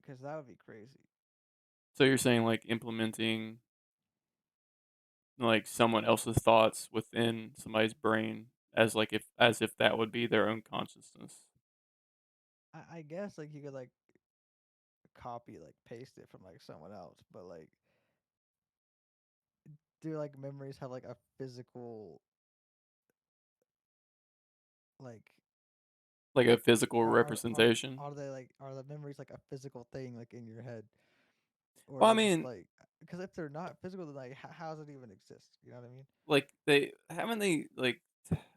Cause that would be crazy. So you're saying like implementing like someone else's thoughts within somebody's brain as if that would be their own consciousness. I guess like you could like copy like paste it from like someone else, but like do like memories have like a physical like Like a physical are representation. are they like are the memories like a physical thing like in your head, or are Well, I they just mean, like, because if they're not physical, then like how does it even exist? You know what I mean? like they haven't they like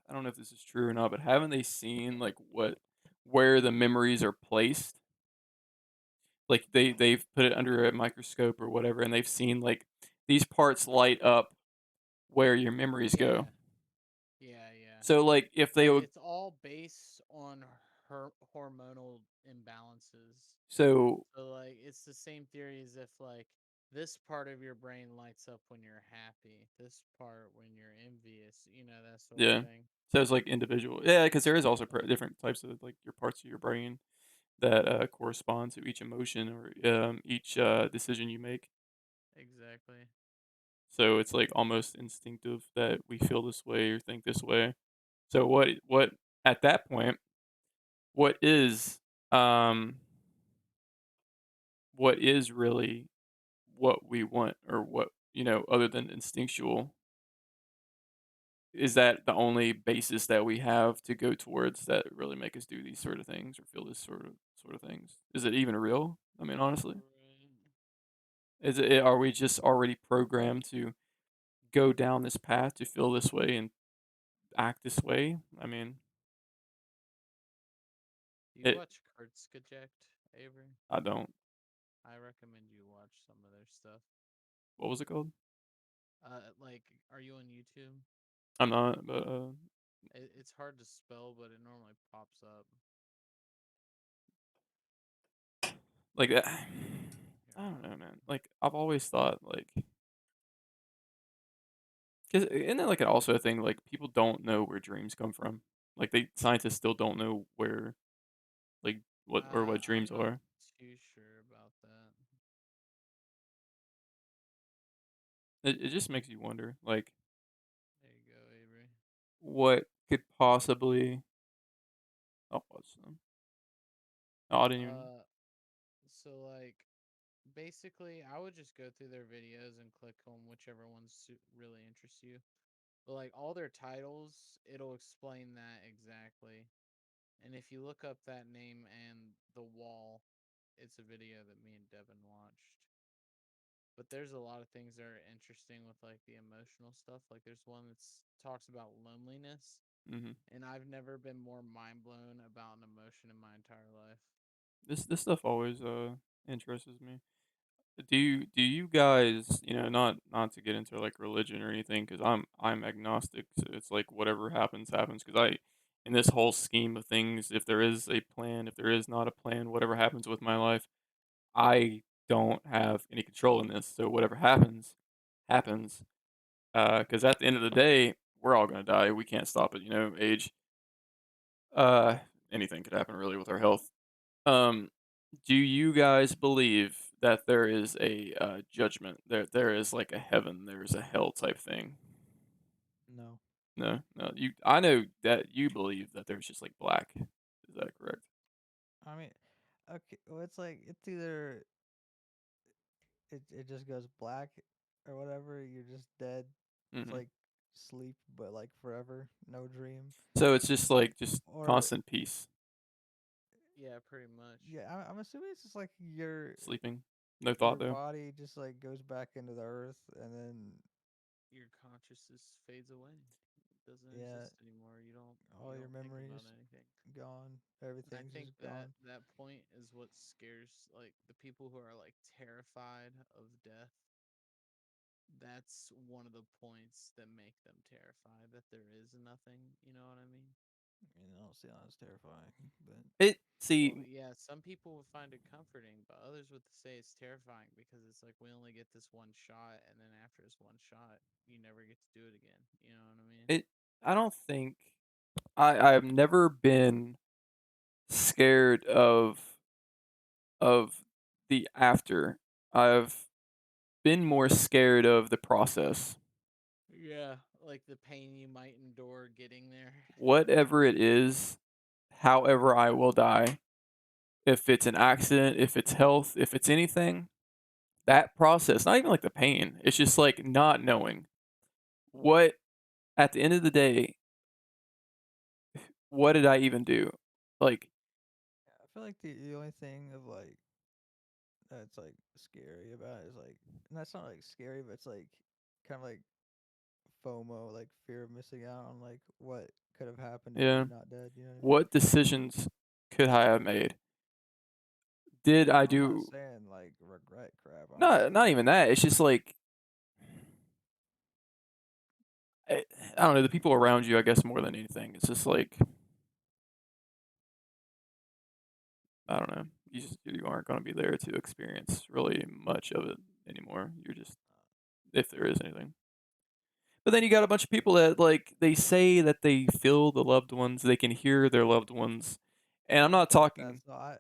I don't know if this is true or not, but haven't they seen like what where the memories are placed? Like they've put it under a microscope or whatever, and they've seen like these parts light up where your memories go. Yeah, yeah, yeah. So like if they would It's all based on her hormonal imbalances. so So like it's the same theory as if like this part of your brain lights up when you're happy, this part when you're envious, that sort of yeah. thing. So it's like individual. Yeah, because there is also different types of like your parts of your brain that correspond to each emotion or each decision you make. Exactly. So it's like almost instinctive that we feel this way or think this way. So what at that point, what is um what is really what we want or what, other than instinctual, is that the only basis that we have to go towards that really make us do these sort of things or feel this sort of things? Is it even real? I mean, honestly, Right. are we just already programmed to go down this path to feel this way and act this way? I mean, Do you it. watch Kurtzgeject, Avery? I don't. I recommend you watch some of their stuff. What was it called? Like, are you on YouTube? I'm not, but It's hard to spell, but it normally pops up. like that. Here, I don't I'll, know, man. Like I've always thought, like, because isn't that like also a thing? Like people don't know where dreams come from. Like scientists still don't know where like what I'm dreams not are. too sure about that. It just makes you wonder, like, There you go, Avery. what could possibly. I'll watch them. Oh, I didn't even. Uh, so like basically, I would just go through their videos and click on whichever ones really interests you. But like all their titles, it'll explain that exactly. And if you look up that name and the wall, it's a video that me and Devin watched. But there's a lot of things that are interesting with like the emotional stuff. Like there's one that talks about loneliness, Hmm. and I've never been more mind blown about an emotion in my entire life. This stuff always interests me. Do you guys, not to get into like religion or anything, because I'm agnostic. So it's like whatever happens happens. Because in this whole scheme of things, if there is a plan, if there is not a plan, whatever happens with my life, I don't have any control in this. So whatever happens, happens. Because at the end of the day, we're all gonna die. We can't stop it. Age. Uh, anything could happen really with our health. Um, do you guys believe that there is a judgment? There is like a heaven, there's a hell type thing. No. No, no. I know that you believe that there's just like black. Is that correct? I mean, okay, well, it's like it's either it just goes black or whatever. You're just dead. It's Hmm. like sleep, but like forever, no dream. So it's just like just Or constant peace, Yeah, pretty much. yeah, I'm assuming it's just like sleeping, no thought your though. body just like goes back into the earth, and then Your consciousness fades away. It doesn't yeah, exist anymore. You all your don't think about memories anything. gone. And I Everything's think just that gone. that point is what scares like the people who are like terrified of death. That's one of the points that make them terrified that there is nothing, you know what I mean? I don't see how it's terrifying, but It Well, see. yeah, some people would find it comforting, but others would say it's terrifying because it's like we only get this one shot, and then after this one shot, you never get to do it again. You know what I mean? It. I don't think I've never been scared of the after. I've been more scared of the process. Yeah, like the pain you might endure getting there. Whatever it is, however I will die, if it's an accident, if it's health, if it's anything, that process, not even like the pain, it's just like not knowing what, at the end of the day, what did I even do? Like, I feel like the only thing of like that's like scary about it is like, and that's not like scary, but it's like kind of like FOMO, like fear of missing out on like what could have happened if yeah, you're not dead. You know what I mean? what decisions could I have made? Did I I'm not do saying like regret crap. I'm just not saying even that, it's just like, I don't know, the people around you, I guess, more than anything. It's just like, I don't know, you aren't gonna be there to experience really much of it anymore. You're just, if there is anything. But then you got a bunch of people that, like, they say that they feel the loved ones, they can hear their loved ones, and I'm not talking. that's no. I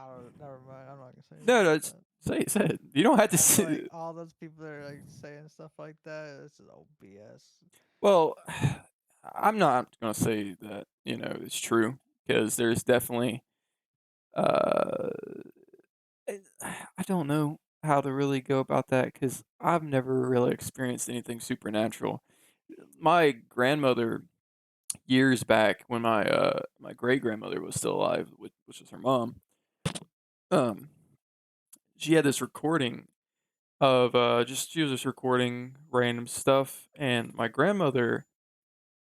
don't. Never mind. I'm not gonna say anything No, no, about it's that. say it. You don't have to I feel like say. all those people that are like saying stuff like that, it's just all BS. Well, I'm not gonna say that, it's true, because there's definitely, uh I don't know how to really go about that because I've never really experienced anything supernatural. My grandmother, years back when my great grandmother was still alive, which was her mom, um, she had this recording of just she was just recording random stuff, and my grandmother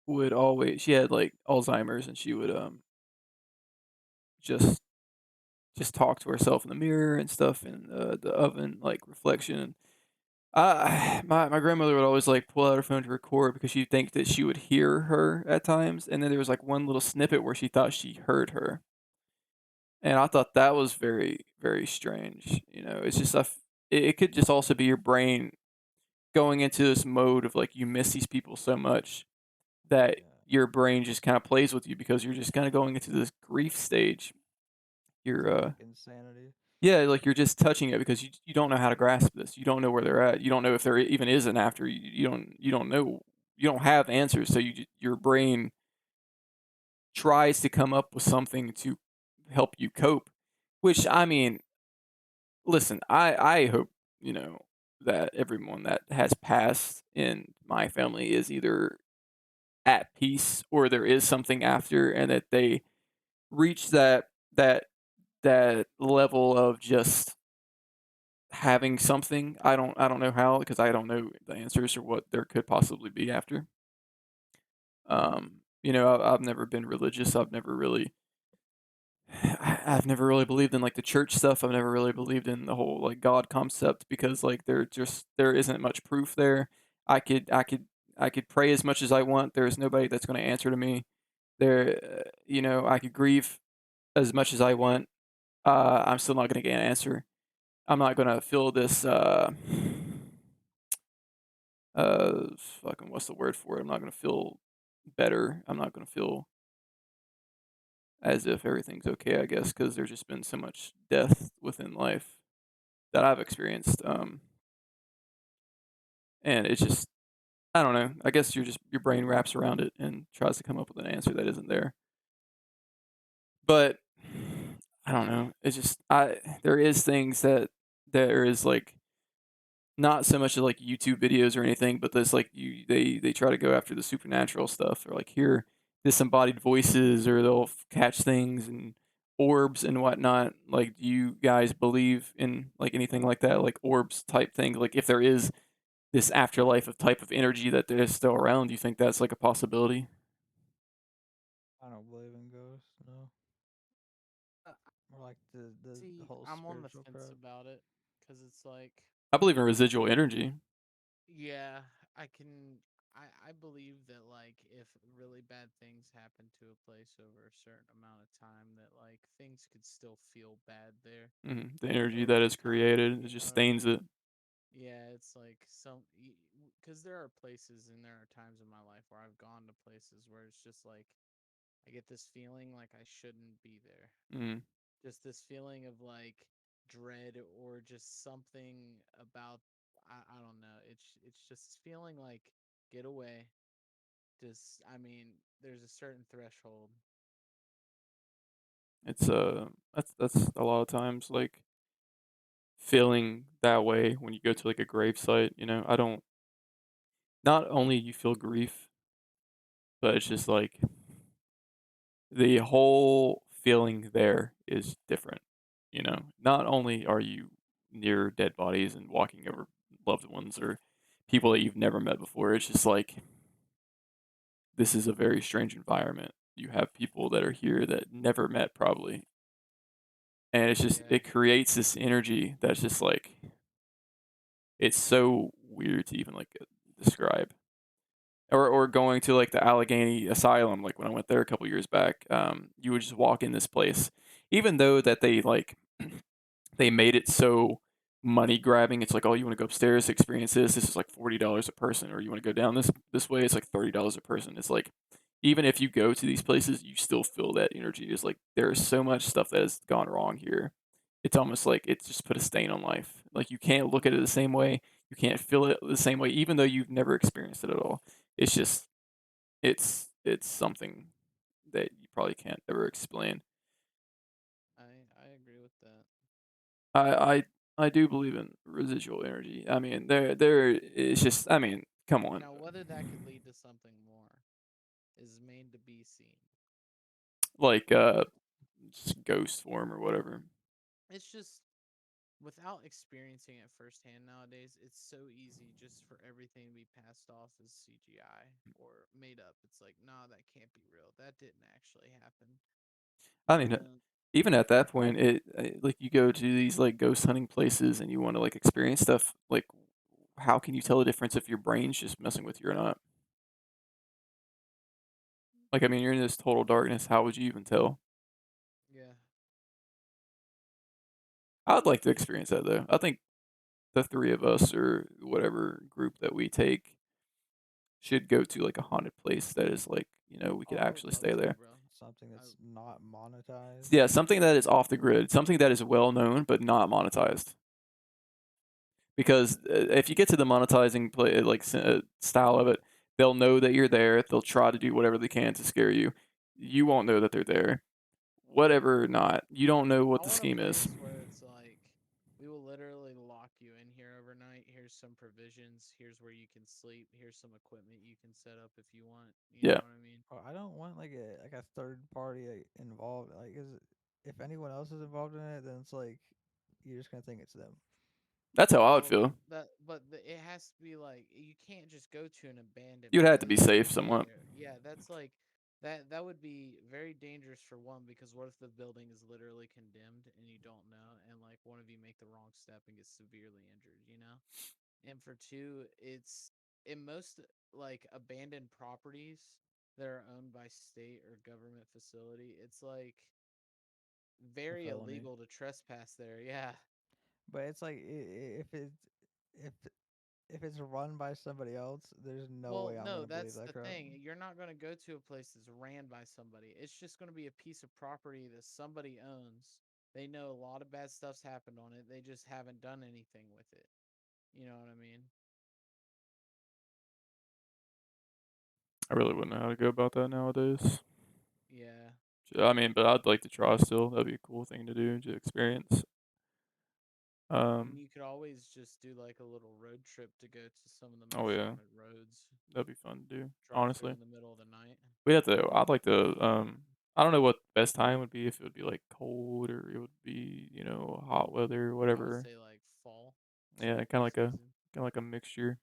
would always she had like Alzheimer's, and she would just talk to herself in the mirror and stuff in the oven like reflection. My grandmother would always, like, pull out her phone to record because she'd think that she would hear her at times, and then there was, like, one little snippet where she thought she heard her, and I thought that was very, very strange, it's just it could just also be your brain going into this mode of, like, you miss these people so much that Yeah, your brain just kinda plays with you because you're just kinda going into this grief stage. it's You're, almost like insanity. Yeah, like, you're just touching it because you don't know how to grasp this. You don't know where they're at. You don't know if there even is an after. You don't know. You don't have answers, so your brain tries to come up with something to help you cope, which, I mean, listen, I hope, that everyone that has passed in my family is either at peace or there is something after, and that they reach that that level of just having something. I don't know how because I don't know the answers or what there could possibly be after. I've never been religious. I've never really believed in like the church stuff. I've never really believed in the whole like God concept because like there isn't much proof there. I could I could I could pray as much as I want. There's nobody that's going to answer to me. I could grieve as much as I want. I'm still not going to get an answer. I'm not going to feel this fucking what's the word for it? I'm not gonna feel better. I'm not gonna feel as if everything's okay, I guess, because there's just been so much death within life that I've experienced. And it's just I don't know. I guess your brain wraps around it and tries to come up with an answer that isn't there. But I don't know. It's just I there is things that there is like not so much of, like, YouTube videos or anything, but there's, like, they try to go after the supernatural stuff or, like, hear disembodied voices or they'll catch things and orbs and whatnot. Like, do you guys believe in, like, anything like that? Like, orbs type thing? Like, if there is this afterlife of type of energy that is still around, do you think that's, like, a possibility? I don't believe in ghosts. No, Uh, or like the See, whole I'm on the spiritual fence crap. about it because it's like, I believe in residual energy. yeah, I can. I believe that like if really bad things happen to a place over a certain amount of time, that like things could still feel bad there Mhm. The energy that over is time. created, it You just know what I stains mean? it. Yeah, it's like because there are places and there are times in my life where I've gone to places where it's just like I get this feeling like I shouldn't be there. Mhm. Just this feeling of like dread or just something about I don't know. It's just feeling like get away. Just I mean, there's a certain threshold. It's that's a lot of times like feeling that way when you go to like a grave site. You know, I don't. Not only you feel grief, but it's just like the whole feeling there is different. You know, not only are you near dead bodies and walking over loved ones or people that you've never met before, it's just like this is a very strange environment. You have people that are here that never met probably, and it's just Yeah. it creates this energy that's just like it's so weird to even like describe. Or going to like the Allegheny Asylum, like when I went there a couple years back, you would just walk in this place, even though that they like they made it so money grabbing. It's like, oh, you want to go upstairs, experience this. This is like $40 a person, or you want to go down this way. It's like $30 a person. It's like even if you go to these places, you still feel that energy. It's like there is so much stuff that has gone wrong here. It's almost like it's just put a stain on life. Like you can't look at it the same way. You can't feel it the same way, even though you've never experienced it at all. It's just it's something that you probably can't ever explain. I agree with that. I I do believe in residual energy. I mean, there it's just I mean, come on. Now, whether that could lead to something more is made to be seen. Like just ghost form or whatever. It's just without experiencing it firsthand nowadays, it's so easy just for everything to be passed off as CGI or made up. It's like, nah, that can't be real. That didn't actually happen. I You mean, know? even at that point, like you go to these like ghost hunting places and you want to like experience stuff. Like, how can you tell the difference if your brain's just messing with you or not? Like, I mean, you're in this total darkness. How would you even tell? Yeah. I'd like to experience that though. I think the three of us or whatever group that we take should go to like a haunted place that is like we Oh, could I would actually love stay to, there. bro. Something I that's not monetized. Yeah, something that is off the grid, something that is well known but not monetized. Because if you get to the monetizing play like style of it, they'll know that you're there. They'll try to do whatever they can to scare you. You won't know that they're there. Whatever or not, you don't know I what the want a scheme is. place where it's like we will literally lock you in here overnight. Here's some provisions. Here's where you can sleep. Here's some equipment you can set up if you want. You know Yeah, what I mean? I don't want like a third party involved. Like, if anyone else is involved in it, then it's like you're just gonna think it's them. that's how I would Well, feel. it has to be like you can't just go to an abandoned You would have to be place and safe stay somewhat. there. Yeah, that's like that would be very dangerous for one because what if the building is literally condemned and you don't know and like one of you make the wrong step and gets severely injured, you know? And for two, it's in most like abandoned properties that are owned by state or government facility, it's like A very felony. illegal to trespass there. Yeah. But it's like if if it's run by somebody else, there's no Well, way I'm no, gonna believe that's that the crap. thing. You're not going to go to a place that's ran by somebody. It's just going to be a piece of property that somebody owns. They know a lot of bad stuff's happened on it. They just haven't done anything with it. You know what I mean? I really wouldn't know how to go about that nowadays. Yeah. I mean, but I'd like to try still. That'd be a cool thing to do to experience. And Um, you could always just do like a little road trip to go to some of the oh most yeah, haunted roads. that'd be fun to do. Drive through Honestly, in the middle of the night. we have to. I'd like to. I don't know what the best time would be. If it would be like cold or it would be hot weather, I would whatever. say like fall, Yeah, spooky season. kind of like a mixture.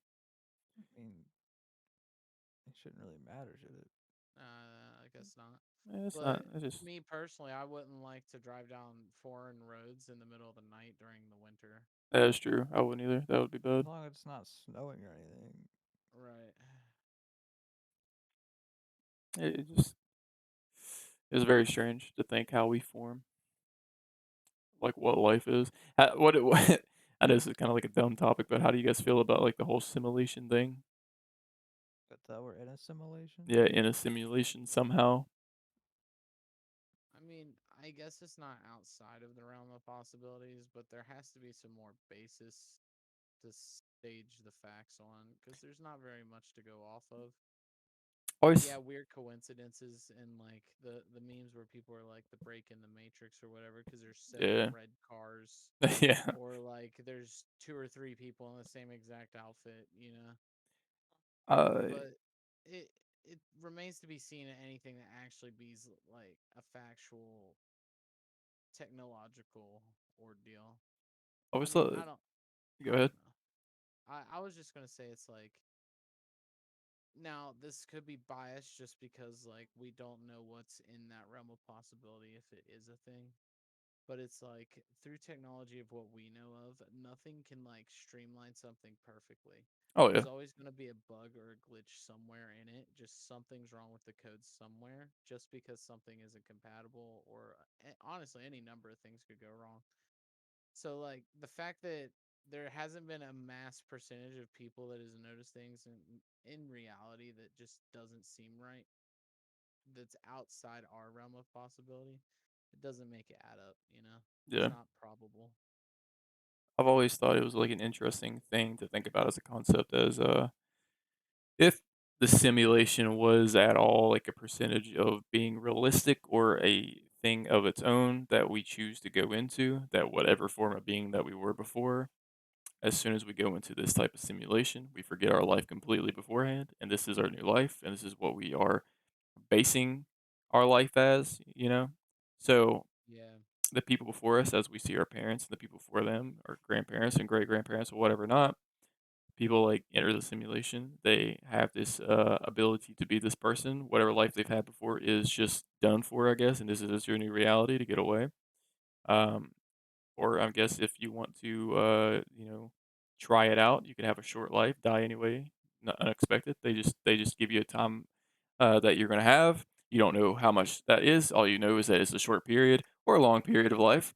I mean, it shouldn't really matter, should it? I guess not. Yeah, it's not. But It's just me personally, I wouldn't like to drive down foreign roads in the middle of the night during the winter. that is true. I wouldn't either. That would be As bad. long as it's not snowing or anything. Right. It just is very strange to think how we form, like what life is. What I know this is kind of like a dumb topic, but how do you guys feel about like the whole simulation thing? But we're in a simulation. Yeah, in a simulation somehow. I mean, I guess it's not outside of the realm of possibilities, but there has to be some more basis to stage the facts on, because there's not very much to go off of. Always, Yeah, weird coincidences and like the memes where people are like the break in the Matrix or whatever, because there's 7 yeah, red cars, yeah. or like there's 2 or 3 people in the same exact outfit, you know. Uh, But it it remains to be seen at anything that actually be like a factual technological ordeal. I always mean, thought. Go I ahead. don't know. I was just gonna say it's like, now this could be biased just because like we don't know what's in that realm of possibility if it is a thing. But it's like through technology of what we know of, nothing can like streamline something perfectly. Oh yeah, There's always going to be a bug or a glitch somewhere in it. Just something's wrong with the code somewhere. Just because something isn't compatible, or honestly, any number of things could go wrong. So, like, the fact that there hasn't been a mass percentage of people that has noticed things in reality that just doesn't seem right, that's outside our realm of possibility, it doesn't make it add up, you know? It's yeah. not probable. I've always thought it was like an interesting thing to think about as a concept, as if the simulation was at all like a percentage of being realistic or a thing of its own that we choose to go into, that whatever form of being that we were before, as soon as we go into this type of simulation, we forget our life completely beforehand, and this is our new life, and this is what we are basing our life as, you know? So Yeah. the people before us, as we see our parents and the people before them, our grandparents and great grandparents or whatever not, people like enter the simulation. They have this ability to be this person. Whatever life they've had before is just done for, I guess, and this is your new reality to get away. Um, or I guess if you want to, try it out, you can have a short life, die anyway, not unexpected. They just give you a time that you're gonna have. You don't know how much that is. All you know is that it's a short period or a long period of life,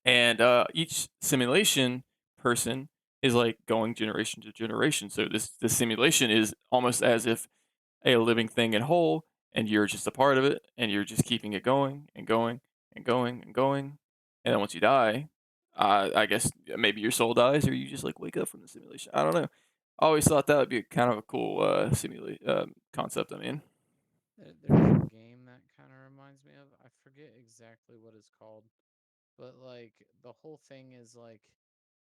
and each simulation person is like going generation to generation. So this simulation is almost as if a living thing in whole, and you're just a part of it, and you're just keeping it going and going and going and going. And then once you die, I guess maybe your soul dies, or you just like wake up from the simulation. I don't know. I always thought that would be kind of a cool concept. I mean, There's a game that kind of reminds me of. I forget exactly what it's called, but like the whole thing is like,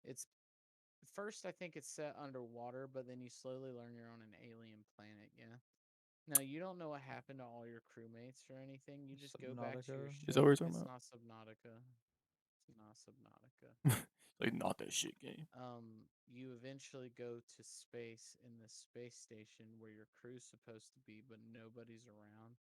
it's first I think it's set underwater, but then you slowly learn you're on an alien planet. Yeah. Now you don't know what happened to all your crewmates or anything. You just go back to your Subnautica. is that ship. what you're talking It's about? not Subnautica. It's not Subnautica. Like not that shit game. You eventually go to space in the space station where your crew's supposed to be, but nobody's around.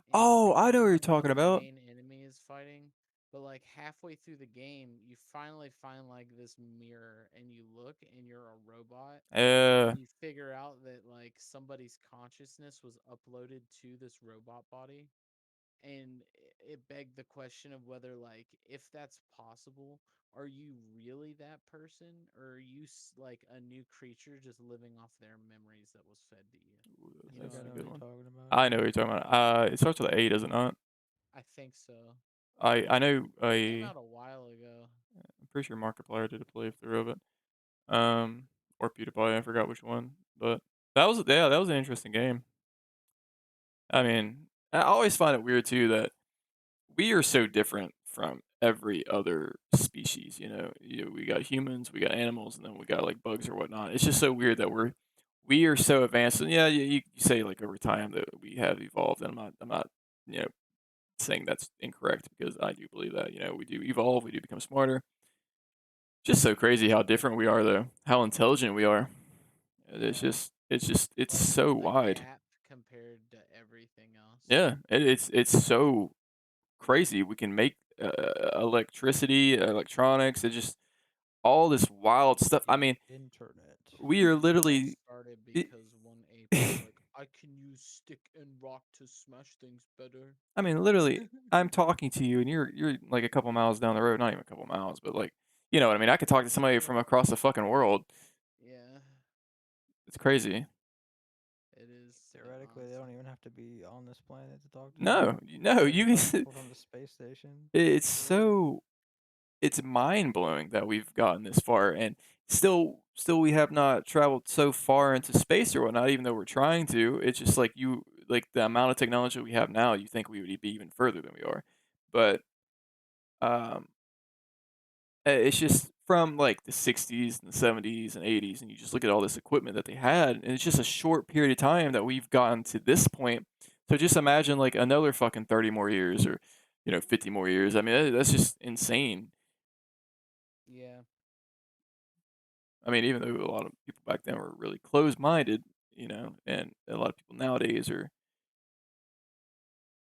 And you Oh, think I you know what know you're what talking the about. main enemy is fighting, but like halfway through the game, you finally find like this mirror and you look and you're a robot, Uh, and you figure out that like somebody's consciousness was uploaded to this robot body, and it begged the question of whether like if that's possible, are you really that person, or are you like a new creature just living off their memories that was fed to you? ooh, You I know think that's I what a I know what good you're mean? one. talking about. I know what you're talking about. It starts with an A, does it not? I think so. I know It came a. out a while ago. I'm pretty sure Markiplier did a playthrough of it. Um, or PewDiePie, I forgot which one, but that was an interesting game. I mean, I always find it weird too that we are so different from every other species. We got humans, we got animals, and then we got like bugs or whatnot. It's just so weird that we are so advanced. And yeah, you say like over time that we have evolved, and I'm not you know saying that's incorrect, because I do believe that we do evolve, we do become smarter. Just so crazy how different we are, though. How intelligent we are. It's Yeah. it's Like so the wide. gap compared to everything else. Yeah, it's so crazy. We can make electricity, electronics. It's just all this wild stuff. I The mean, internet. we are It all literally. started It, because one ape was like, I can use stick and rock to smash things better. I mean, literally, I'm talking to you, and you're like a couple miles down the road. Not even a couple miles, but like, you know what I mean. I could talk to somebody from across the fucking world. Yeah, It's crazy. it is. Theoretically, basically they nonsense. don't even have to be on this planet to talk to them. No, They can you talk to can. people from the space station. It's Or whatever. so it's mind blowing that we've gotten this far, and still we have not traveled so far into space or whatnot. Even though we're trying to, it's just like the amount of technology we have now. You think we would be even further than we are, but um, it's just from like the 60s and the 70s and 80s, and you just look at all this equipment that they had, and it's just a short period of time that we've gotten to this point. So just imagine like another fucking 30 more years or 50 more years. I mean, that's just insane. Yeah. I mean, even though a lot of people back then were really closed-minded, and a lot of people nowadays are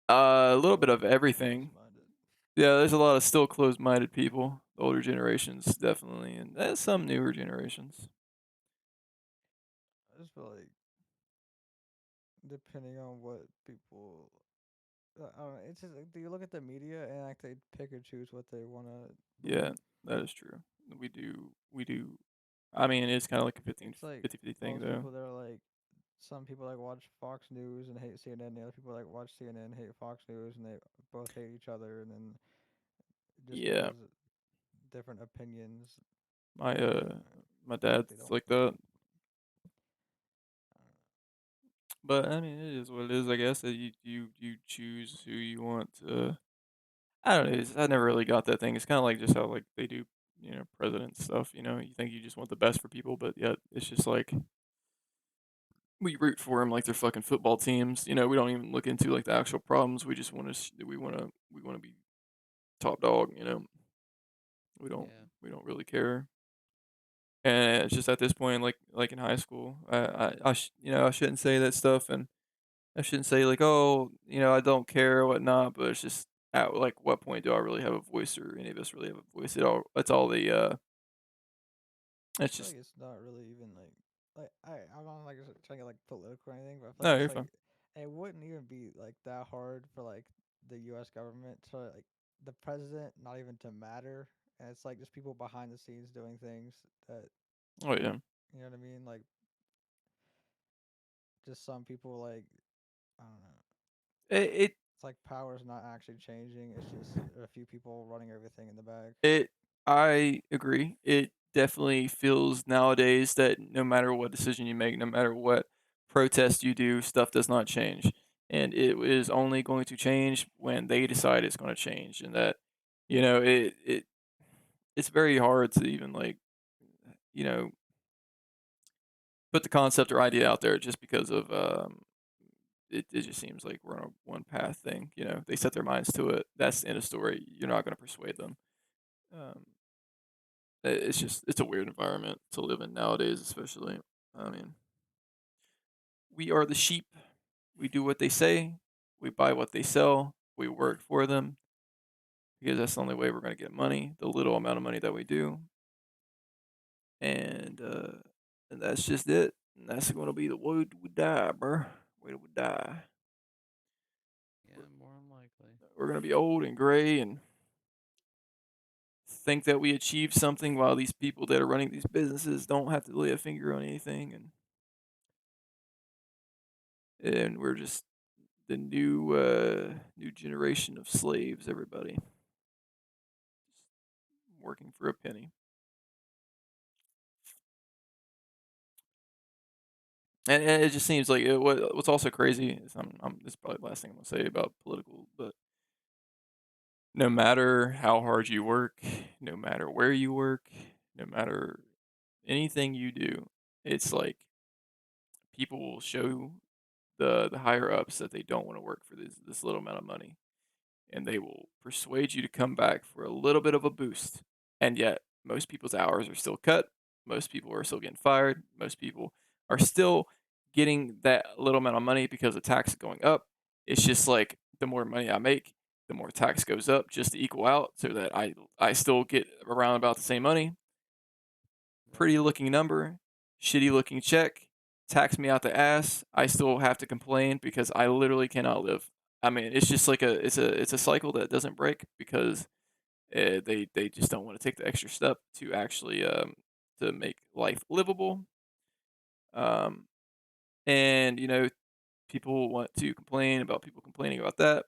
a little bit Still of everything. close-minded. Yeah, there's a lot of still closed-minded people. The older generations definitely, and some newer generations. I just feel like depending on what people, I don't know. It's just like, do you look at the media and like they pick or choose what they want to Yeah, believe? that is true. We do. I mean, it's kind of like a 15, It's like 50 thing, most though. people that are like, some people like watch Fox News and hate CNN. The other people like watch CNN, hate Fox News, and they both hate each other. And then just Yeah, because different opinions, my uh, my dad's they don't like that. But I mean, it is what it is. I guess that you choose who you want to. I don't know. I never really got that thing. It's kind of like just how like they do, president stuff. You think you just want the best for people, but yet it's just like we root for them like they're fucking football teams. We don't even look into like the actual problems. We just want to. We want to be top dog. We don't Yeah. we don't really care. And it's just at this point, like in high school, I shouldn't say that stuff, and I shouldn't say like, oh, I don't care or whatnot. But it's just at like what point do I really have a voice, or any of us really have a voice at all? That's all the. It's I feel like just it's not really even like I'm not like trying to get like political or anything, but I feel like no, it's you're like fine. it wouldn't even be like that hard for like the U.S. government to like the president not even to matter, and it's like just people behind the scenes doing things that Oh yeah, you know what I mean, like just some people like I don't know. it It's like power's not actually changing. It's just a few people running everything in the back. it. I agree. It definitely feels nowadays that no matter what decision you make, no matter what protest you do, stuff does not change, and it is only going to change when they decide it's going to change, and that it's very hard to even like you know put the concept or idea out there just because of it just seems like we're on a one path thing. They set their minds to it. That's the end of story. You're not going to persuade them. Um, it's a weird environment to live in nowadays, especially. I mean, we are the sheep. We do what they say. We buy what they sell. We work for them because that's the only way we're going to get money. The little amount of money that we do, and that's just it. And that's going to be the way we die, bro. Way we die. Yeah, more unlikely. We're going to be old and gray and think that we achieved something while these people that are running these businesses don't have to lay a finger on anything, and we're just the new generation of slaves, everybody working for a penny. And it just seems like what's also crazy is this is probably the last thing I'm gonna say about political, but no matter how hard you work, no matter where you work, no matter anything you do, it's like people will show the higher ups that they don't want to work for this little amount of money, and they will persuade you to come back for a little bit of a boost. And yet, most people's hours are still cut. Most people are still getting fired. Most people are still getting that little amount of money because the tax is going up. It's just like the more money I make, the more tax goes up just to equal out so that I still get around about the same money. Right. Pretty looking number, shitty looking check, tax me out the ass. I still have to complain because I literally cannot live. I mean, it's just like it's a cycle that doesn't break because they just don't want to take the extra step to actually to make life livable. Um, and people want to complain about people complaining about that,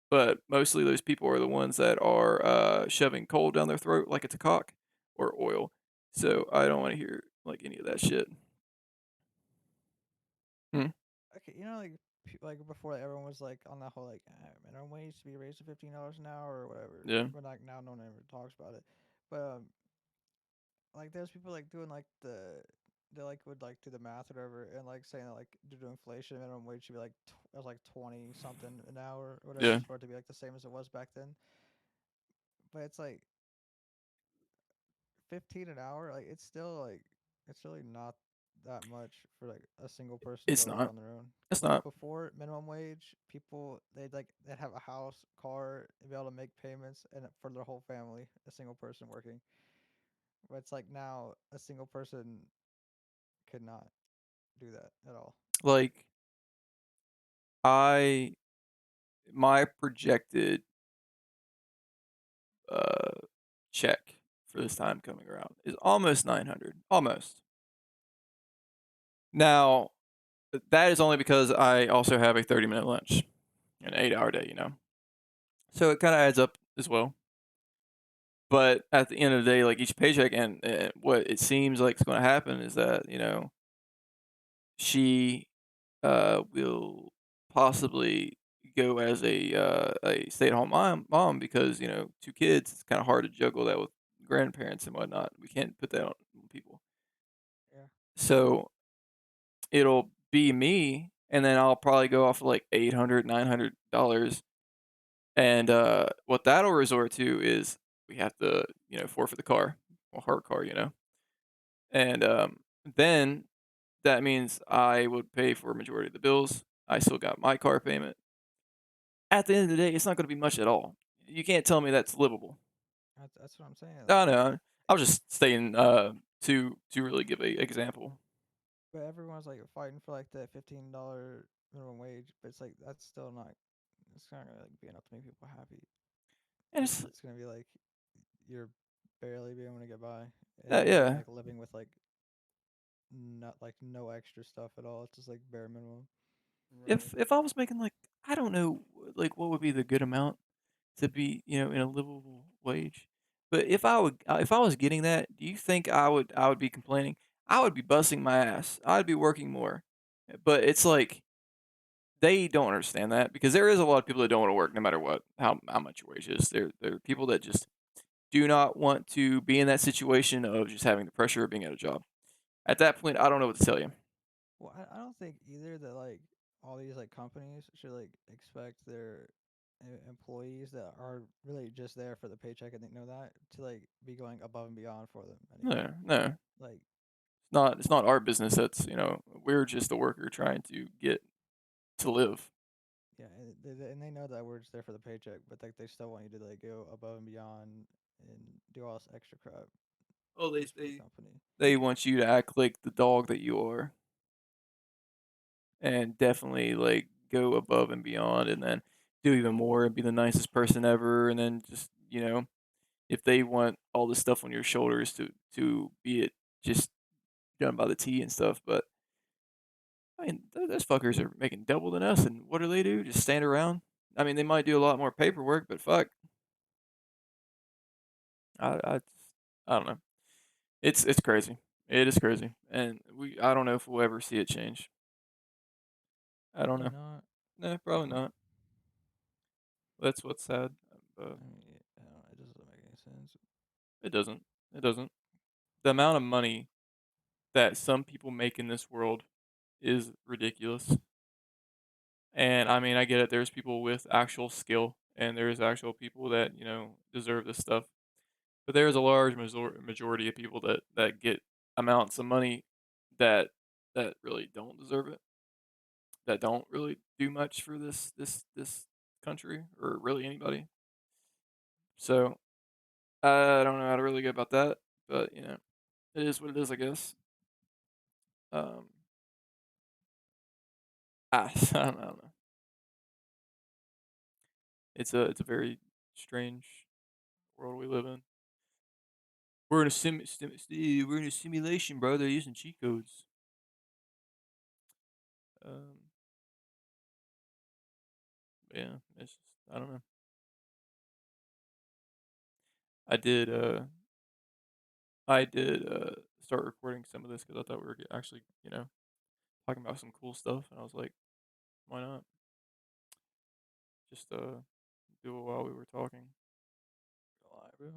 but mostly those people are the ones that are shoving coal down their throat like it's a cock or oil. So I don't want to hear like any of that shit. Hmm. Okay, like like before, everyone was like on that whole like minimum wage to be raised to $15 an hour or whatever. Yeah. But like now, no one ever talks about it. But like there's people like doing like they like would like do the math or whatever and like saying that like due to inflation, minimum wage should be like it was like 20 something an hour or whatever Yeah. for it to be like the same as it was back then. But it's like 15 an hour, like it's really not that much for like a single person to be It's able to live not. on their own. It's Because like not. before minimum wage, people they'd have a house, car, and be able to make payments and for their whole family, a single person working. But it's like now a single person could not do that at all. Like I my projected uh check for this time coming around is almost 900. Almost. Now, that is only because I also have a 30-minute lunch, an 8-hour day, So it kind of adds up as well. But at the end of the day, like each paycheck and what it seems like is going to happen is that, she will possibly go as a stay-at-home mom because, two kids, it's kind of hard to juggle that with grandparents and whatnot. We can't put that on people. Yeah. So it'll be me, and then I'll probably go off of like $800, $900. And what that'll resort to is we have to, forfeit the car, well, her car. And then that means I would pay for a majority of the bills. I still got my car payment. At the end of the day, it's not going to be much at all. You can't tell me that's livable. That's what I'm saying. Like, No, no, I was just saying to really give a example. but everyone's like fighting for like the $15 minimum wage, but it's like that's still not. It's not gonna like be enough to make people happy. And it's It's gonna be like you're barely being able to get by, and you're yeah. like living with like not like no extra stuff at all. It's just like bare minimum. Right. If I was making like I don't know like what would be the good amount to be, in a livable wage. But if I was getting that, do you think I would be complaining? I would be busting my ass. I'd be working more. But it's like they don't understand that because there is a lot of people that don't want to work no matter what how much your wage is. There are people that just do not want to be in that situation of just having the pressure of being at a job. At that point, I don't know what to tell you. Well, I don't think either that like all these like companies should like expect their employees that are really just there for the paycheck and they know that to like be going above and beyond for them anymore. No, no. Like It's not our business. That's, we're just a worker trying to get to live. yeah, and they know that we're just there for the paycheck, but like they still want you to like go above and beyond and do all this extra crap Oh, they just for the they company. they want you to act like the dog that you are, and definitely like go above and beyond, and then do even more and be the nicest person ever, and then just if they want all this stuff on your shoulders to be it just done by the T and stuff, but I mean those fuckers are making double than us, and what do they do? Just stand around? I mean, they might do a lot more paperwork, but fuck, I I don't know. It's crazy. It is crazy, and I don't know if we'll ever see it change. I don't Probably know. not. No, probably not. That's what's sad. But I mean, I don't know, it doesn't make any sense. it doesn't. It doesn't. The amount of money that some people make in this world is ridiculous. And I mean, I get it. There's people with actual skill, and there's actual people that deserve this stuff. But there's a large majority of people that get amounts of money that really don't deserve it. That don't really do much for this country or really anybody. So I don't know how to really go about that, but it is what it is, I guess. Um, I don't know. It's a very strange world we live in. We're in a we're in a simulation, bro. They're using cheat codes. Um, Yeah, it's just I don't know. I did I did start recording some of this because I thought we were actually talking about some cool stuff, and I was like, why not just do it while we were talking? Why, bro?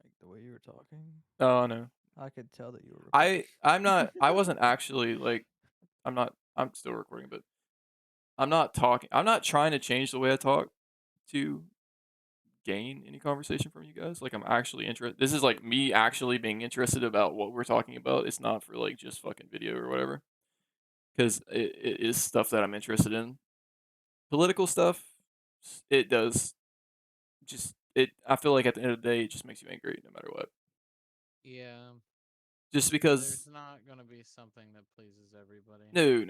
Like the way you were talking, Oh no, I could tell that you were recording. I wasn't actually like I'm still recording, but I'm not talking. I'm not trying to change the way I talk to gain any conversation from you guys. Like I'm actually interested. This is like me actually being interested about what we're talking about. It's not for like just fucking video or whatever. Because it is stuff that I'm interested in. Political stuff, it does just it. I feel like at the end of the day, it just makes you angry no matter what. Yeah, Just there's because not gonna be something that pleases everybody. no,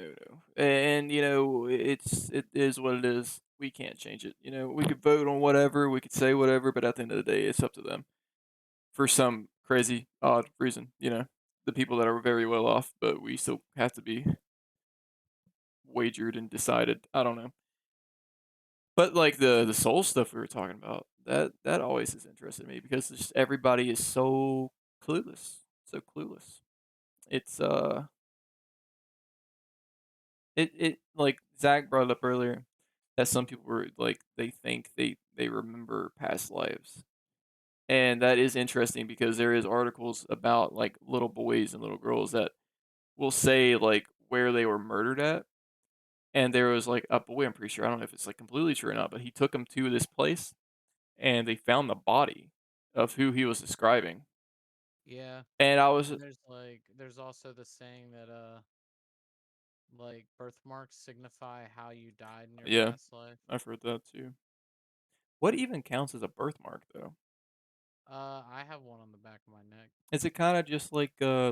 and it is what it is. We can't change it. We could vote on whatever, we could say whatever, but at the end of the day, it's up to them for some crazy odd reason. The people that are very well off, but we still have to be wagered and decided. I don't know. But like the soul stuff we were talking about, that always has interested me because just everybody is so clueless, so clueless. It's it like Zach brought up earlier that some people were like they think they remember past lives, and that is interesting because there is articles about like little boys and little girls that will say like where they were murdered at, and there was like a boy, I'm pretty sure, I don't know if it's like completely true or not, but he took them to this place and they found the body of who he was describing. Yeah, And I was and there's also the saying that like birthmarks signify how you died in your yeah, past life. I've heard that too. What even counts as a birthmark though? I have one on the back of my neck. Is it kind of just like a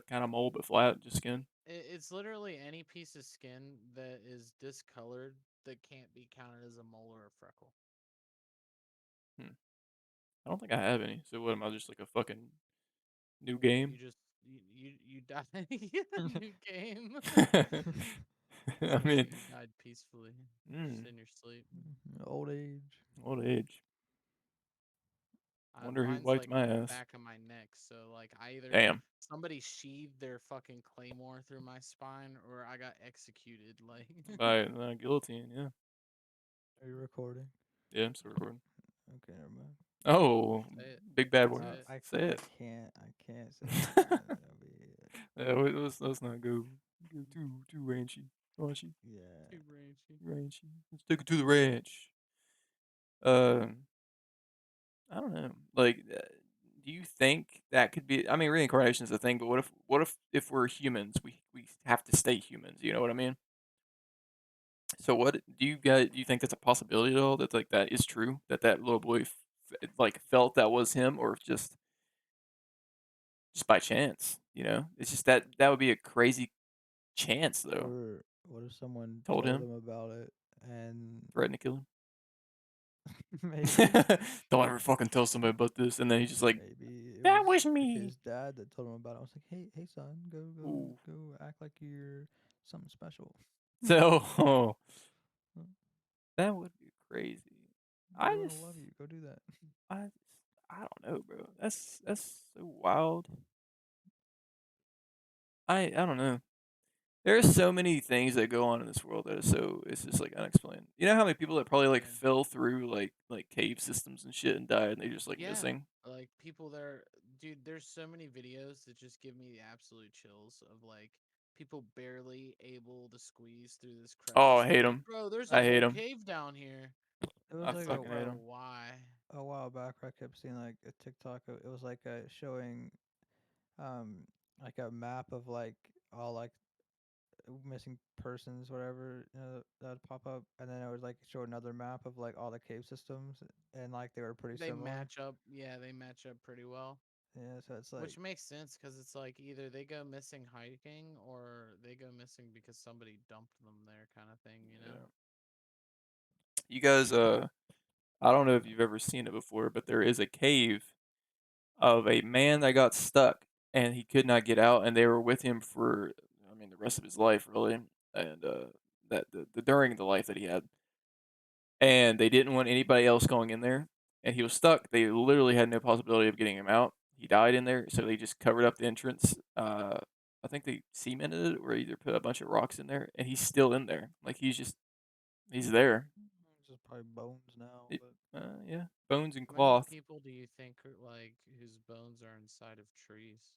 kind of mole but flat, just skin? It's literally any piece of skin that is discolored that can't be counted as a mole or a freckle. Hmm. I don't think I have any. So what am I just like a fucking new You game? just you die. Yeah, new game. I mean, You died peacefully, just mm, in your sleep. Old age. old age. Wonder who Mine's wiped like my on the ass. back of my neck, so like I either Damn. somebody sheathed their fucking claymore through my spine, or I got executed. Like, By guillotine. Yeah. Are you recording? Yeah, I'm still recording. Okay, never mind. Oh, say it, big bad say words. it. Say it. I can't say it. That'll Let's not go too ranchy. yeah. Too ranchy. Ranchy. Let's take it to the ranch. Um, I don't know. Like, do you think that could be? I mean, reincarnation is a thing, but what if we're humans, we have to stay humans. You know what I mean? So, what do you think that's a possibility at all? That like that is true? That little boy like felt that was him, or just by chance? It's just that would be a crazy chance, though. Or what if someone Told told him, him about it and threatened to kill him. maybe Don't ever fucking tell somebody about this, and then he's just like, maybe it "That was was me." his dad that told him about it. I was like, hey son, Ooh. go act like you're something special. So Huh, that would be crazy. I Everyone just, will love you. Go do that. I just, I don't know, bro. That's so wild. I don't know. There's so many things that go on in this world that is so it's just like unexplained. You know how many people that probably like Yeah. fell through like cave systems and shit and died and they just like Yeah, missing. like people there, dude. There's so many videos that just give me the absolute chills of like people barely able to squeeze through this Oh, crevice, I and they're hate like, them. "Bro, there's I a hate whole them. cave down here." It I was It's like like, fucking hate bro, them. why? a while back where I kept seeing like a TikTok. It was like showing um like a map of like all like missing persons, whatever, that would pop up, and then it would like show another map of like all the cave systems, and like they were pretty They similar. match up. Yeah, they match up pretty well. Yeah, so it's like Which makes sense because it's like either they go missing hiking or they go missing because somebody dumped them there, kind of thing, you know? Yeah. You guys, I don't know if you've ever seen it before, but there is a cave of a man that got stuck and he could not get out, and they were with him for, I mean, the rest of his life, really, and that the during the life that he had, and they didn't want anybody else going in there, and he was stuck. They literally had no possibility of getting him out. He died in there, so they just covered up the entrance. I think they cemented it or either put a bunch of rocks in there, and he's still in there. Like he's there. It's just probably bones now, It, but yeah, bones and How many cloth. people do you think are like whose bones are inside of trees?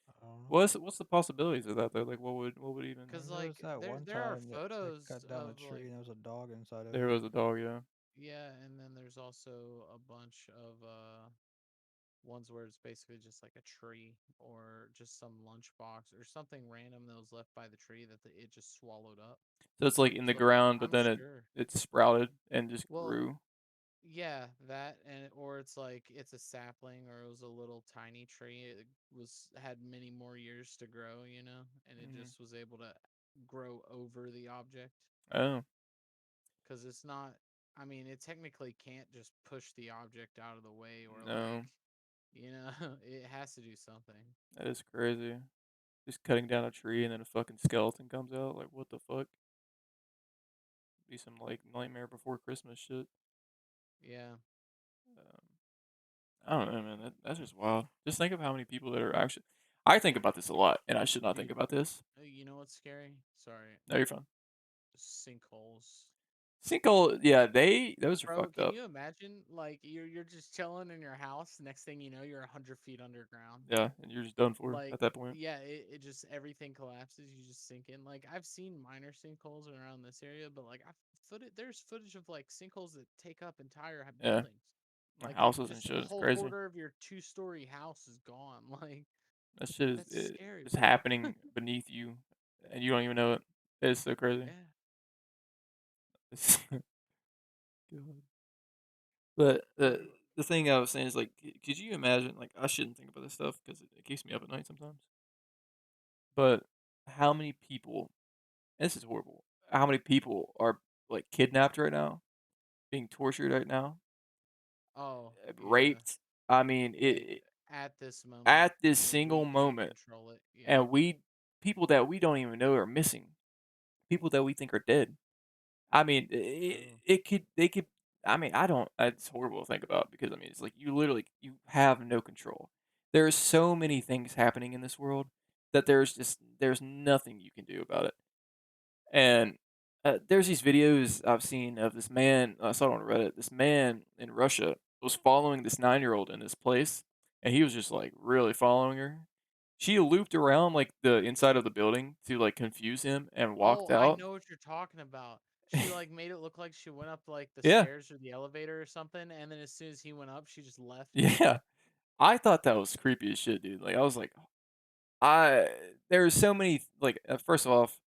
I don't know. What's the possibilities of that though? Like what would even I Cause mean, there was like that one there are time that they photos cut down a of tree like and there was a dog inside of there it. was a dog, yeah. yeah, and then there's also a bunch of ones where it's basically just like a tree or just some lunchbox or something random that was left by the tree that it just swallowed up. So it's like in the So like ground, but I'm then sure. it sprouted and just Well, grew. yeah, that and or it's like it's a sapling or it was a little tiny tree. It had many more years to grow, and it Hmm. just was able to grow over the object Oh because it's not. I mean, it technically can't just push the object out of the way or like, no, it has to do something. that is crazy. Just cutting down a tree and then a fucking skeleton comes out. Like what the fuck? Be some like Nightmare Before Christmas shit. Yeah. Um, I don't know, man. That's just wild. Just think of how many people that are actually. I think about this a lot, and I should not think You, about this. you know what's scary? Sorry, No, you're fine. sinkholes. Sinkhole, yeah, those are Bro, fucked can up. you imagine like you're just chilling in your house, next thing you know you're 100 feet underground. Yeah, and you're just done for Like at that point. yeah, it just everything collapses, you just sink in. Like I've seen minor sinkholes around this area, but like there's footage of like sinkholes that take up entire Yeah, buildings. like Like houses and just shit. a It's whole crazy. quarter of your 2-story house is gone. Like That shit that's scary, is bro. happening beneath you, and you don't even know it. It's so crazy. Yeah. It's God. But the thing I was saying is like, could you imagine? Like, I shouldn't think about this stuff because it keeps me up at night sometimes. But how many people? And this is horrible. How many people are like kidnapped right now, being tortured right now, Oh, yeah. raped? I mean, Like at this moment, at this and single we can't moment, control it. Yeah. and people that we don't even know are missing, people that we think are dead. I mean, True. it could they could. I mean, I don't. It's horrible to think about because I mean, it's like you literally you have no control. There are so many things happening in this world that there's nothing you can do about it. And there's these videos I've seen of this man. I saw it on Reddit. This man in Russia was following this 9-year-old in this place, and he was just like really following her. She looped around like the inside of the building to like confuse him and Oh, walked I out. know what you're talking about. She like made it look like she went up like the Yeah, stairs or the elevator or something, and then as soon as he went up, she just left. yeah. I thought that was creepy as shit, dude. Like I was like, I there's so many like first off,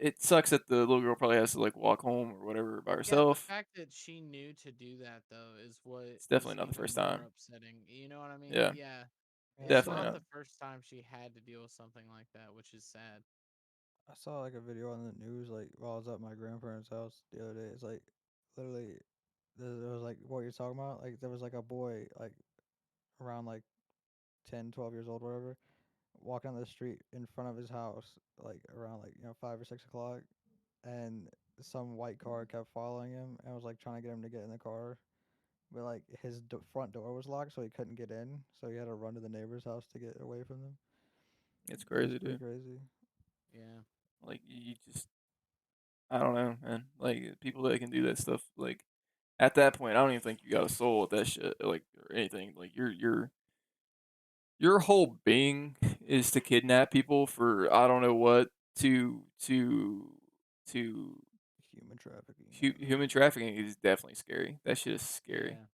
it sucks that the little girl probably has to like walk home or whatever by Yeah, the herself. fact that she knew to do that though is what It's is definitely not the even first more time. upsetting. You know what I mean? Yeah, Yeah. Yeah, It's definitely not not. the first time she had to deal with something like that, which is sad. I saw like a video on the news like while I was at my grandparents' house the other day. It's like literally there was like what you're talking about. Like there was like a boy like around like 10, 12 years old, whatever, walking on the street in front of his house like around like 5 or 6 o'clock, and some white car kept following him and was like trying to get him to get in the car. But like his front door was locked, so he couldn't get in. So he had to run to the neighbor's house to get away from them. It's It was crazy, pretty dude. crazy. Yeah. Like you just, I don't know, man. Like people that can do that stuff, like at that point, I don't even think you got a soul with that shit, like or anything. Like your whole being is to kidnap people for I don't know what to Human trafficking. I don't know. human trafficking is definitely scary. That shit is scary. Yeah.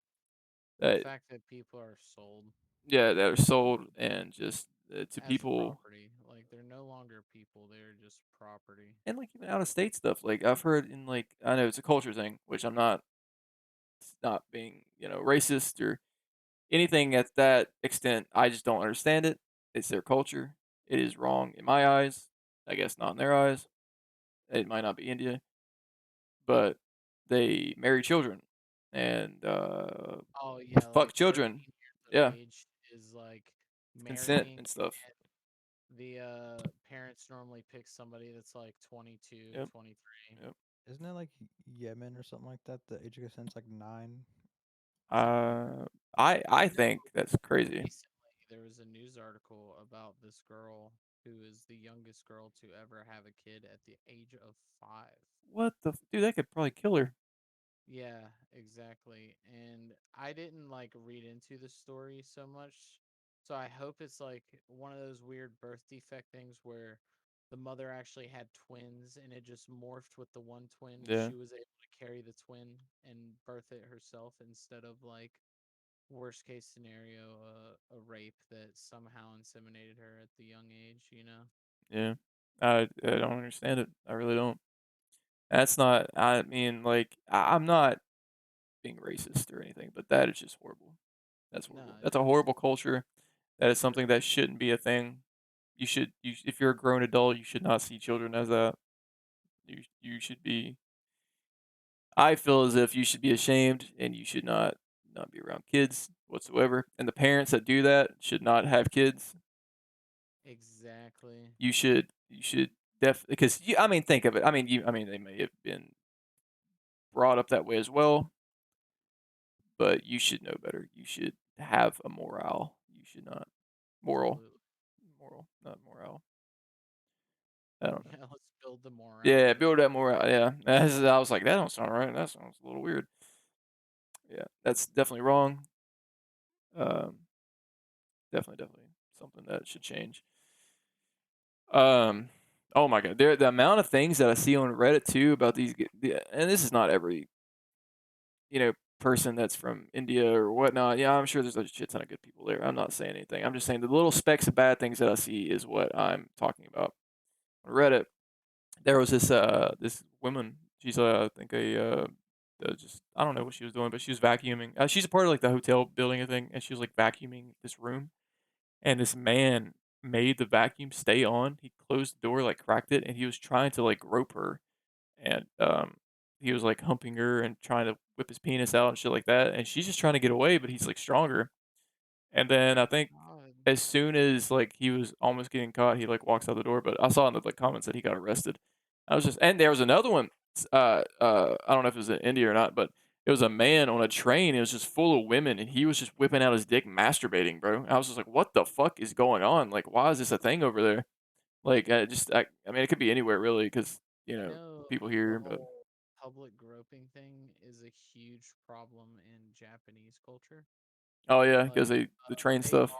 The That fact that people are sold yeah, that are sold and just to as people property, like they're no longer people, they're just property. and like even out of state stuff. Like I've heard in like I know it's a culture thing, which I'm not being racist or anything at that extent. I just don't understand it. It's their culture. It is wrong in my eyes. I guess not in their eyes. It might not be India, but they marry children and Oh yeah, fuck like 13 children. years of Yeah, age is like it's consent marrying, and stuff. and the parents normally pick somebody that's like 22, Yep, 23, yep. Isn't it like Yemen or something like that? The age of consent's like 9. Uh, I You know, think that's crazy. recently there was a news article about this girl who is the youngest girl to ever have a kid at the age of 5. What the dude? That could probably kill her. Yeah, exactly. And I didn't like read into the story so much. So I hope it's like one of those weird birth defect things where the mother actually had twins and it just morphed with the one twin and Yeah, she was able to carry the twin and birth it herself instead of like worst case scenario a rape that somehow inseminated her at the young age, you know? yeah. I don't understand it. I really don't. That's not. I mean, like, I'm not being racist or anything, but that is just horrible. That's No, horrible. That's a horrible culture. That is something correct. that shouldn't be a thing. If you're a grown adult, you should not see children as that. You should be. I feel as if you should be ashamed, and you should not be around kids whatsoever. And the parents that do that should not have kids. Exactly. You should because I mean, think of it. I mean, they may have been brought up that way as well, but you should know better. You should have a morale. You should not moral, Absolutely. not morale. I don't know. Yeah, let's build the morale Yeah, for build sure. that morale. Yeah, I was like, that don't sound right. That sounds a little weird. Yeah, that's definitely wrong. Um, definitely something that should change. Um, oh my god, the amount of things that I see on Reddit too about and this is not every person that's from India or whatnot. Yeah, I'm sure there's a shit ton of good people there. I'm not saying anything. I'm just saying the little specks of bad things that I see is what I'm talking about. On Reddit, there was this woman. She's I think just I don't know what she was doing, but she was vacuuming. She's a part of like the hotel building, I think, and she was like vacuuming this room. And this man made the vacuum stay on. He closed the door, like cracked it, and he was trying to like grope her, and he was like humping her and trying to whip his penis out and shit like that. And she's just trying to get away, but he's like stronger. And then I think God. as soon as like he was almost getting caught, he like walks out the door. But I saw in the like comments that he got arrested. I was just and there was another one. I don't know if it was in India or not, but it was a man on a train. It was just full of women, and he was just whipping out his dick, masturbating, bro. I was just like, what the fuck is going on? Like, why is this a thing over there? Like, I mean, it could be anywhere really, because You know, people the here, but whole public groping thing is a huge problem in Japanese culture. oh yeah, Like, because the train they stuff. are,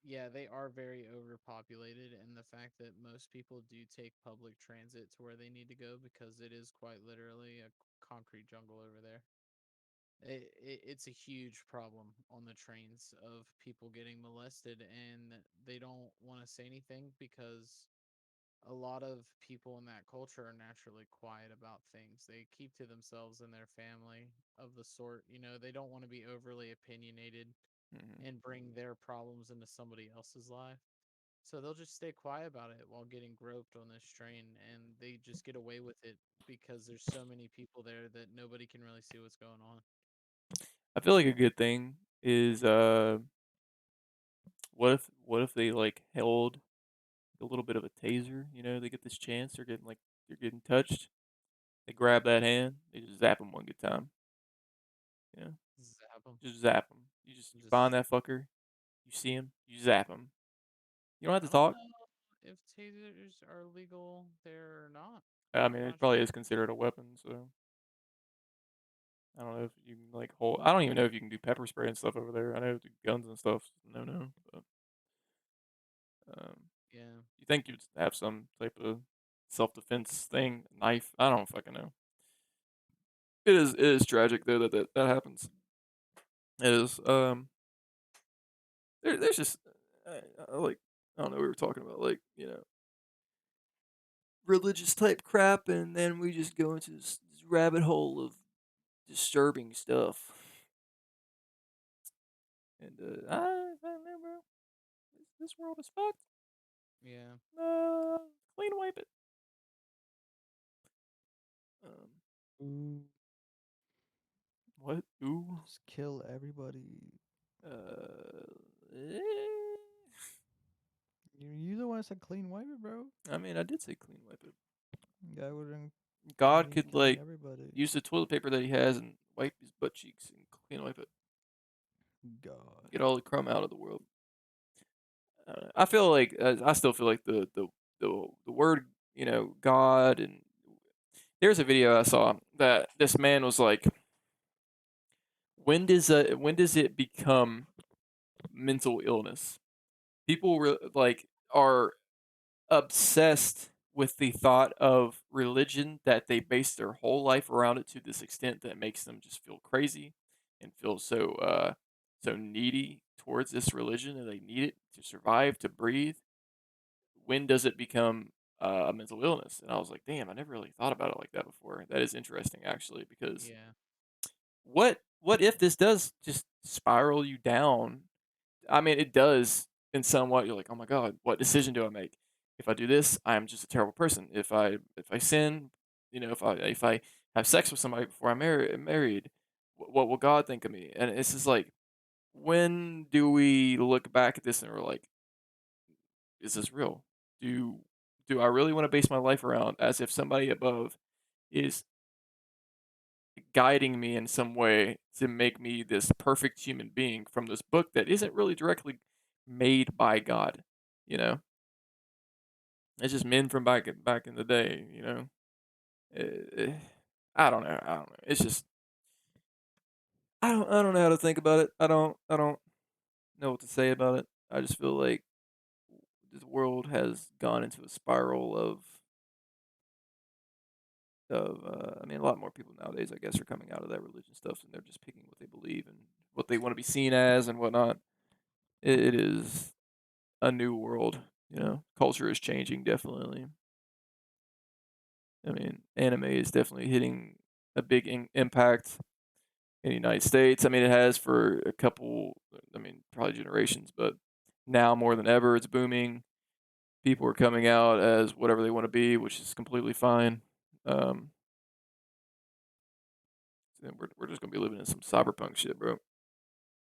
yeah, they are very overpopulated, and the fact that most people do take public transit to where they need to go because it is quite literally a concrete jungle over there. It's a huge problem on the trains of people getting molested, and they don't want to say anything because a lot of people in that culture are naturally quiet about things. They keep to themselves and their family of the sort, they don't want to be overly opinionated Mhm. and bring their problems into somebody else's life. So they'll just stay quiet about it while getting groped on this train and they just get away with it because there's so many people there that nobody can really see what's going on. I feel like a good thing is what if they like held a little bit of a taser? They get this chance. They're getting touched. They grab that hand. They just zap them one good time. You know, Zap them. just zap them. You find Just that fucker. You see him. You zap him. You don't have I to don't talk. know if tasers are legal there or not. I I'm mean, it not probably sure. is considered a weapon. So I don't know if you can like hold. I don't even know if you can do pepper spray and stuff over there. I know the guns and stuff. No. But um, Yeah. you think you'd have some type of self defense thing, knife? I don't fucking know. It is tragic though that happens. It is. There's just like I don't know. We were talking about like religious type crap, and then we just go into this rabbit hole of disturbing stuff. And I don't know, bro. This world is fucked. Yeah. Uh, clean wipe it. Um, Ooh, what? Ooh. just kill everybody. Eh. You the one that said clean wipe it, bro. I mean, I did say clean wipe it. Guy wouldn't. God He's could killing like everybody. use the toilet paper that he has and wipe his butt cheeks and clean wipe it, God. get all the crumb out of the world. I feel like I still feel like the word God, and there's a video I saw that this man was like, when does it become mental illness? People like are obsessed with the thought of religion that they base their whole life around it to this extent that makes them just feel crazy and feel so needy towards this religion, and they need it to survive, to breathe. When does it become a mental illness? And I was like, damn, I never really thought about it like that before. That is interesting, actually, because Yeah. what if this does just spiral you down? I mean, it does in somewhat. You're like, oh my god, what decision do I make? If I do this, I'm just a terrible person. If I sin, if I have sex with somebody before I'm married, what will God think of me? And it's just like, when do we look back at this and we're like, is this real? Do do I really want to base my life around as if somebody above is guiding me in some way to make me this perfect human being from this book that isn't really directly made by God, you know? It's just men from back in the day, you know? Eh, I don't know. I don't know. It's just I don't know how to think about it. I don't know what to say about it. I just feel like this world has gone into a spiral I mean, a lot more people nowadays, I guess, are coming out of that religion stuff, and they're just picking what they believe and what they want to be seen as and whatnot. It is a new world, you know. Culture is changing, definitely. I mean, anime is definitely hitting a big impact in the United States. I mean, it has for a couple, I mean, probably generations, but now more than ever, it's booming. People are coming out as whatever they want to be, which is completely fine. Um, and we're just gonna be living in some cyberpunk shit, bro.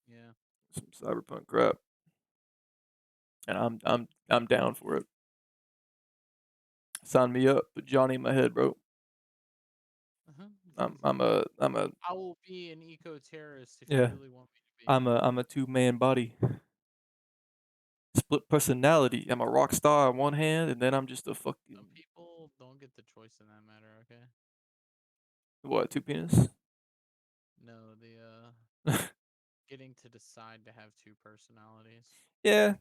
Yeah. Some cyberpunk crap, and I'm down for it. Sign me up, put Johnny in my head, bro. Uh-huh. I'm a I will be an eco-terrorist if you yeah. really want me to be. I'm a two-man body, split personality. I'm a rock star on one hand, and then I'm just a fucking Some people don't get the choice in that matter, okay? what, two penis? No, the getting to decide to have two personalities. Yeah,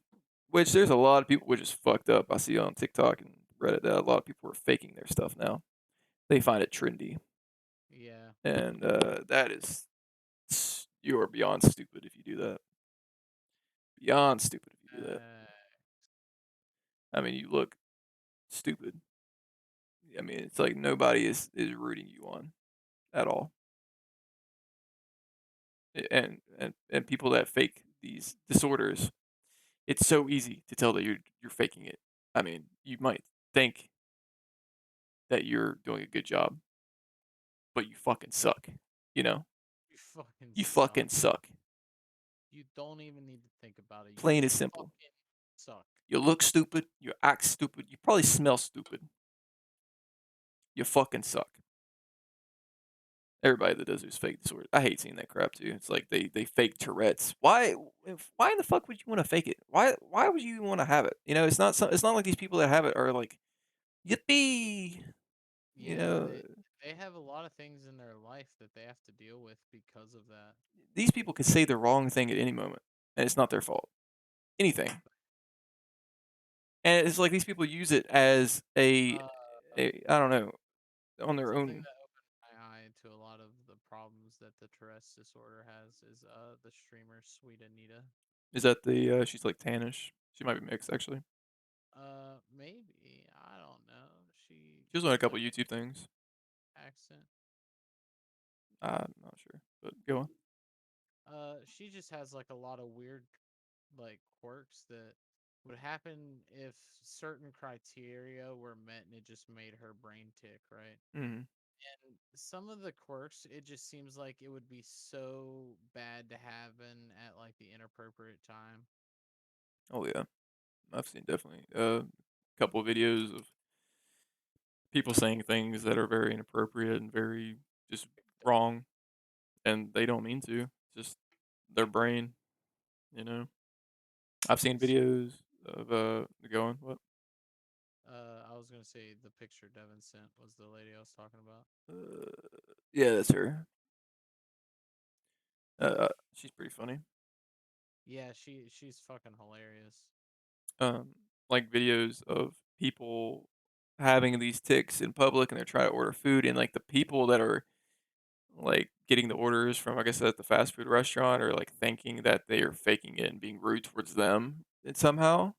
which there's a lot of people which is fucked up. I see on TikTok and Reddit that a lot of people are faking their stuff now. They find it trendy, Yeah. and that is you are beyond stupid if you do that. Beyond stupid if you do that. Uh, I mean, you look stupid. I mean, it's like nobody is rooting you on at all. And people that fake these disorders, it's so easy to tell that you're faking it. I mean, you might think that you're doing a good job, but you fucking suck. You know, you fucking you suck. fucking suck. You don't even need to think about it. You Plain and simple. fucking suck. You look stupid. You act stupid. You probably smell stupid. You fucking suck. Everybody that does these fake disorders, I hate seeing that crap too. It's like they fake Tourette's. Why in the fuck would you want to fake it? Why would you want to have it? You know, it's not like these people that have it are like yippee. You Yeah, know, they have a lot of things in their life that they have to deal with because of that. these people could say the wrong thing at any moment, and it's not their fault. Anything, and it's like these people use it as Uh, a I don't know, on their something own. that opened my eye to a lot of the problems that the Tourette's disorder has is the streamer Sweet Anita. Is that the she's like tannish? She might be mixed actually. Maybe I don't know. She She was on a has couple like YouTube things. an accent. I'm not sure, but go on. She just has like a lot of weird like quirks that would happen if certain criteria were met and it just made her brain tick, right? Hmm. And some of the quirks, it just seems like it would be so bad to happen at like the inappropriate time. Oh yeah, I've seen definitely a couple of videos of people saying things that are very inappropriate and very just wrong, and they don't mean to. Just their brain, you know. I've seen S- videos of going what? I was gonna say the picture Devin sent was the lady I was talking about. Uh, yeah, that's her. She's pretty funny. Yeah, she's fucking hilarious. Um, like videos of people having these ticks in public, and they're trying to order food, and like the people that are like getting the orders from, like I said, at the fast food restaurant, are like thinking that they are faking it and being rude towards them and somehow.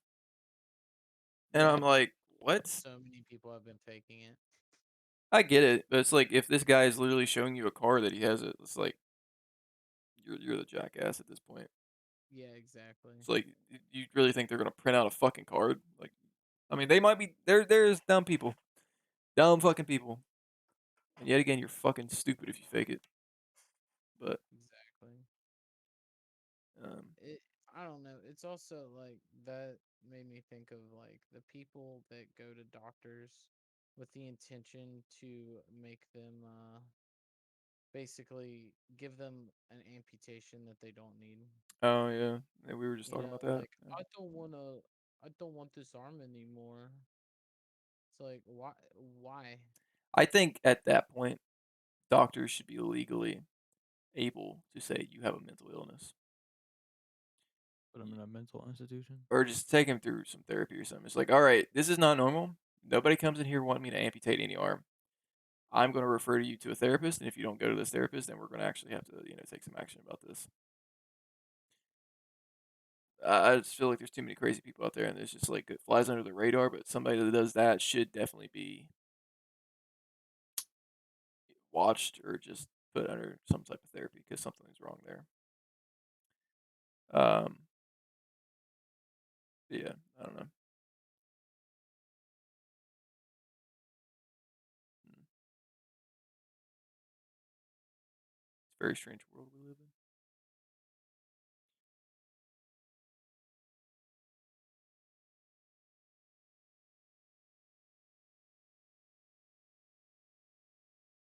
And Yeah, I'm dude. like, what? So many people have been faking it. I get it, but it's like if this guy is literally showing you a car that he has it, it's like you're the jackass at this point. Yeah, exactly. It's like you really think they're gonna print out a fucking card? Like, I mean, they might be. There's dumb people, dumb fucking people, and yet again, you're fucking stupid if you fake it. But Exactly. um, It I don't know. It's also like that made me think of like the people that go to doctors with the intention to make them basically give them an amputation that they don't need. oh yeah, yeah, we were just You talking know, about that. like Yeah. I don't want this arm anymore. It's like why? I think at that point, doctors should be legally able to say you have a mental illness, Put him in a mental institution. or just take him through some therapy or something. It's like, all right, this is not normal. Nobody comes in here wanting me to amputate any arm. I'm going to refer you to a therapist, and if you don't go to this therapist, then we're going to actually have to, take some action about this. I just feel like there's too many crazy people out there, and there's just like it flies under the radar. But somebody that does that should definitely be watched or just put under some type of therapy because something's wrong there. Um, yeah, I don't know. Mm. It's a very strange world we live in.